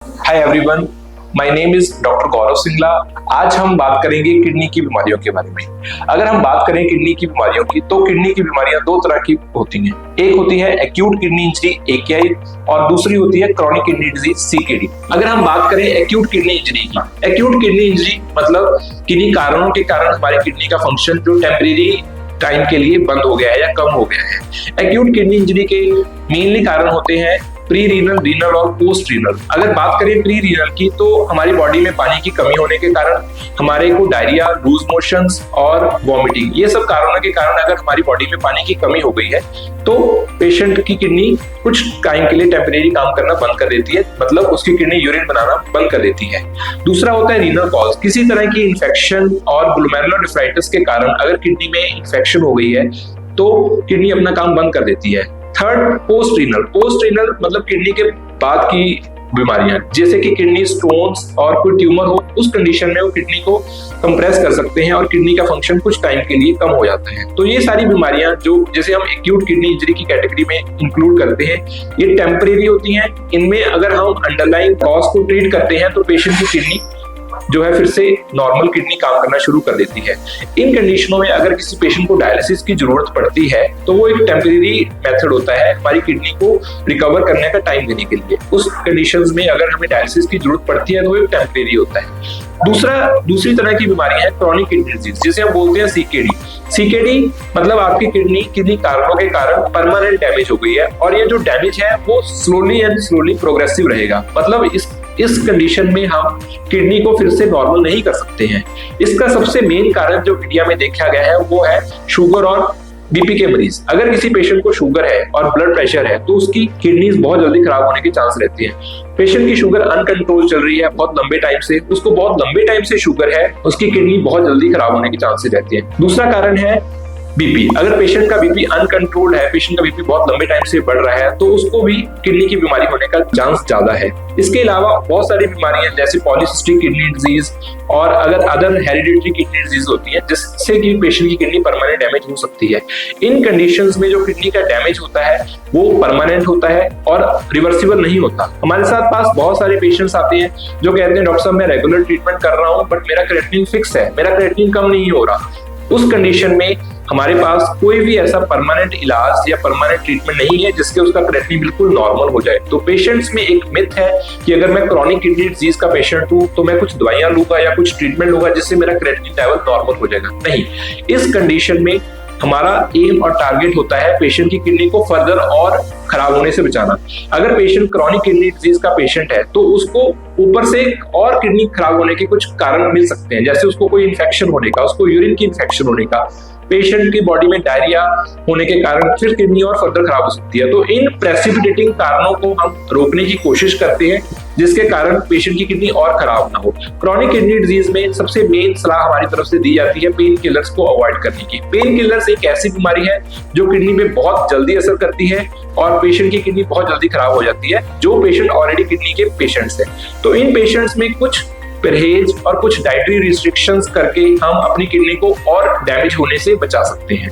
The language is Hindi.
Hi everyone, my name is doctor Gaurav Singla. आज हम बात करेंगे किडनी की बीमारियों के बारे में। अगर हम बात करें किडनी की बीमारियों की, तो किडनी की बीमारियां दो तरह की होती हैं। एक होती है एक्यूट किडनी इंजरी AKI और दूसरी होती है क्रॉनिक किडनी डिजीज CKD। अगर हम बात करें एक्यूट किडनी इंजरी की, एक्यूट किडनी इंजरी मतलब किन्हीं कारणों के कारण हमारी किडनी का फंक्शन जो टेम्परेरी टाइम के लिए बंद हो गया है या कम हो गया है। एक्यूट किडनी इंजरी के मेनली कारण होते हैं प्री रीनल, रीनल और पोस्ट रीनल। अगर बात करें प्री रीनल की, तो हमारी बॉडी में पानी की कमी होने के कारण हमारे को डायरिया, लूज मोशंस और वॉमिटिंग, ये सब कारणों के कारण अगर हमारी बॉडी में पानी की कमी हो गई है तो पेशेंट की किडनी कुछ टाइम के लिए टेम्परेरी काम करना बंद कर देती है, मतलब उसकी किडनी यूरिन बनाना बंद कर देती है। दूसरा होता है रीनल कॉज, किसी तरह की इंफेक्शन और ग्लोमेरुलोनेफ्राइटिस के कारण अगर किडनी में इंफेक्शन हो गई है तो किडनी अपना काम बंद कर देती है। Third, post renal. Post renal मतलब किडनी के बाद की बीमारियां, जैसे कि किडनी स्टोन्स और कोई ट्यूमर हो, उस कंडीशन में वो किडनी को कंप्रेस कर सकते हैं और किडनी का फंक्शन कुछ टाइम के लिए कम हो जाता है। तो ये सारी बीमारियां जो जैसे हम एक्यूट किडनी इंजरी की कैटेगरी में इंक्लूड करते हैं, ये टेम्परेरी होती हैं। इनमें अगर हम अंडरलाइंग कॉज को ट्रीट करते हैं तो पेशेंट की किडनी जो है फिर से नॉर्मल किडनी काम करना शुरू कर देती है। इन कंडीशनों में अगर किसी पेशेंट को डायलिसिस की जरूरत पड़ती है तो वो एक टेम्परेरी मेथड होता है हमारी किडनी को रिकवर करने का टाइम देने के लिए। उस कंडीशंस में अगर हमें डायलिसिस की जरूरत पड़ती है तो वो एक टेम्परेरी होता है। दूसरी तरह की बीमारी है क्रॉनिक किडनी डिजीज, जिसे हम बोलते हैं CKD मतलब आपकी किडनी कारणों के कारण परमानेंट डैमेज हो गई है, और ये जो डैमेज है वो स्लोली प्रोग्रेसिव रहेगा। मतलब इस कंडीशन में हम किडनी को फिर से नॉर्मल नहीं कर सकते हैं। इसका सबसे मेन कारण जो इंडिया में देखा गया है वो है शुगर और BP के मरीज। अगर किसी पेशेंट को शुगर है और ब्लड प्रेशर है तो उसकी किडनीज बहुत जल्दी खराब होने के चांस रहते हैं। पेशेंट की शुगर अनकंट्रोल चल रही है बहुत लंबे टाइम से, उसको बहुत लंबे टाइम से शुगर है, उसकी किडनी बहुत जल्दी खराब होने के चांसेस रहते हैं। दूसरा कारण है BP। अगर पेशेंट का BP अनकंट्रोल्ड है, पेशेंट का BP बहुत लंबे टाइम से बढ़ रहा है, तो उसको भी किडनी की बीमारी होने का चांस ज्यादा है। इसके अलावा बहुत सारी बीमारियां जैसे पॉलीसिस्टिक किडनी डिजीज और अगर अदर हेरिडिटरी किडनी डिजीज होती है जिससे कि पेशेंट की किडनी परमानेंट डैमेज हो सकती है। इन कंडीशंस में जो किडनी का डैमेज होता है वो परमानेंट होता है और रिवर्सिबल नहीं होता। हमारे साथ पास बहुत सारे पेशेंट्स आते हैं जो कहते हैं डॉक्टर साहब मैं रेगुलर ट्रीटमेंट कर रहा हूँ बट मेरा क्रिएटिनिन फिक्स है, मेरा क्रिएटिनिन कम नहीं हो रहा। उस कंडीशन में हमारे पास कोई भी ऐसा परमानेंट इलाज या परमानेंट ट्रीटमेंट नहीं है जिसके उसका क्रिएटिनिन बिल्कुल नॉर्मल हो जाए। तो पेशेंट्स में एक मिथ है कि अगर मैं क्रॉनिक किडनी डिजीज का पेशेंट हूं तो मैं कुछ दवाइयां लूंगा या कुछ ट्रीटमेंट लूंगा जिससे मेरा क्रिएटिनिन लेवल नॉर्मल हो जाएगा। नहीं, इस कंडीशन में हमारा एम और टारगेट होता है पेशेंट की किडनी को फर्दर और खराब होने से बचाना। अगर पेशेंट क्रॉनिक किडनी डिजीज का पेशेंट है तो उसको ऊपर से और किडनी खराब होने के कुछ कारण मिल सकते हैं, जैसे उसको कोई इन्फेक्शन होने का, उसको यूरिन की इन्फेक्शन होने का, पेशेंट की बॉडी में डायरिया होने के कारण फिर किडनी और फर्दर खराब हो सकती है। तो इन प्रेसिपिटेटिंग कारणों को हम रोकने की कोशिश करते हैं जिसके कारण पेशेंट की किडनी और खराब ना हो। क्रॉनिक किडनी डिजीज में सबसे मेन सलाह हमारी तरफ से दी जाती है पेन किलर्स को अवॉइड करने की। पेन किलर्स एक ऐसी बीमारी है जो किडनी में बहुत जल्दी असर करती है और पेशेंट की किडनी बहुत जल्दी खराब हो जाती है, जो पेशेंट ऑलरेडी किडनी के पेशेंट्स हैं। तो इन पेशेंट्स में कुछ परहेज और कुछ डाइटरी रिस्ट्रिक्शंस करके हम अपनी किडनी को और डैमेज होने से बचा सकते हैं।